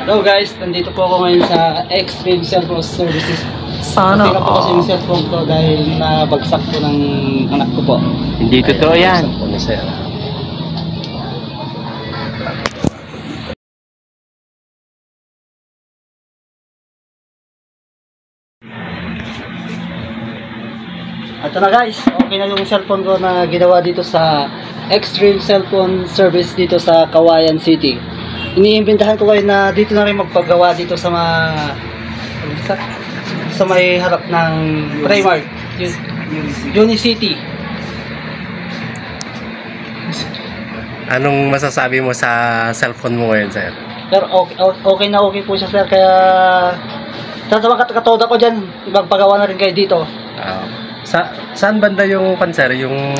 Hello guys, nandito po ako ngayon sa Extreme Cellphone Services. Sana Nasira po kasi yung cellphone ko dahil nabagsak po ng anak ko po. hindi totoo yan. At na guys, okay na yung cellphone ko na ginawa dito sa Extreme Cellphone Service dito sa Cauayan City. Iniimbentahan ko kayo na dito na rin magpagawa dito sa may harap ng Primark, Unicity. Anong masasabi mo sa cellphone mo ngayon, sir? Pero okay na okay po siya sir, kaya tatawag katoda ko dyan, magpagawa na rin kayo dito. Saan banda yung sir, yung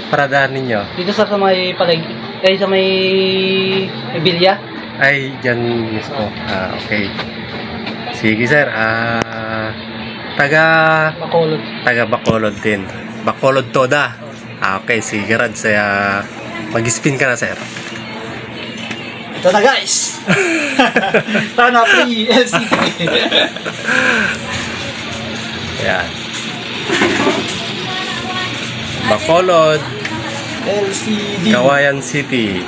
paradahan ninyo? Dito sa may sa may Bilya. Ay, dyan mismo. Okay. Sige, sir. Taga Bacolod din. Bacolod Toda. Okay, sige, Rad. Mag-spin ka na, sir. Ito na, guys! Sana free LCD. Yan. Bacolod LCD. Cauayan City.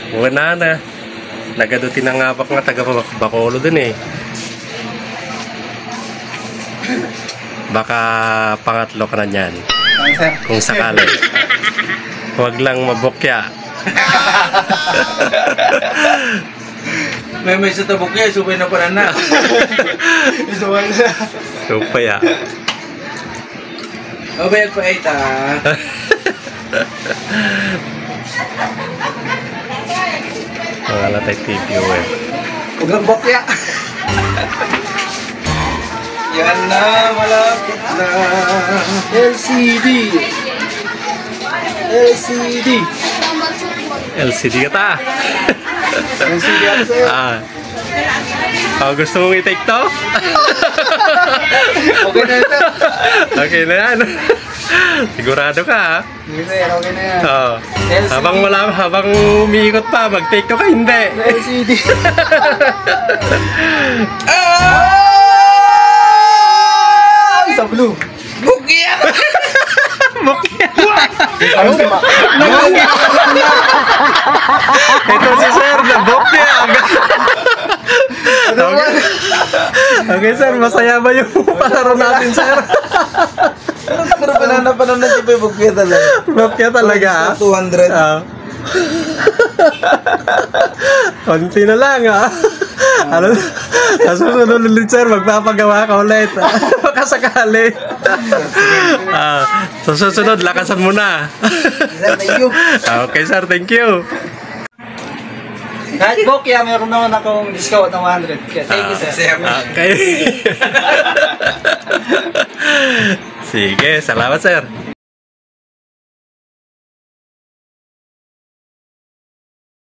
Wala na. Nagadutin na nga nga taga Bacolod din eh. Baka pangatlo ka na dyan. Kung sakali. Huwag lang mabukya. May sa tabukya, subay na pa na. Supay ah. Obay ko 8 Mga latay TV eh. Huwag lang bukya. Yan na, malapit na. LCD. LCD. LCD ka ta. LCD ako sa'yo. Gusto mong i-take to? Okay na ito. Okay na yan. Sigurado ka ha? Okay na yan. Habang umiikot pa, mag-take to ka, hindi. LCD. Sa blue. Bukya! Ito si sir, nabukya. Okay sir, masaya ba yung palaro natin sir? Pero pananapanan na siya bukya talaga. Bukya talaga ha? 200. Konti na lang ha? Ano? Sa susunod ulit sir, magpapagawa ka ulit. Baka sakali. Sa susunod, lakasan mo na. Thank you. Okay sir, thank you. Kahit bokya, meron naman akong discount ng 100. Kaya thank you sir. Okay. Sige, salamat sir.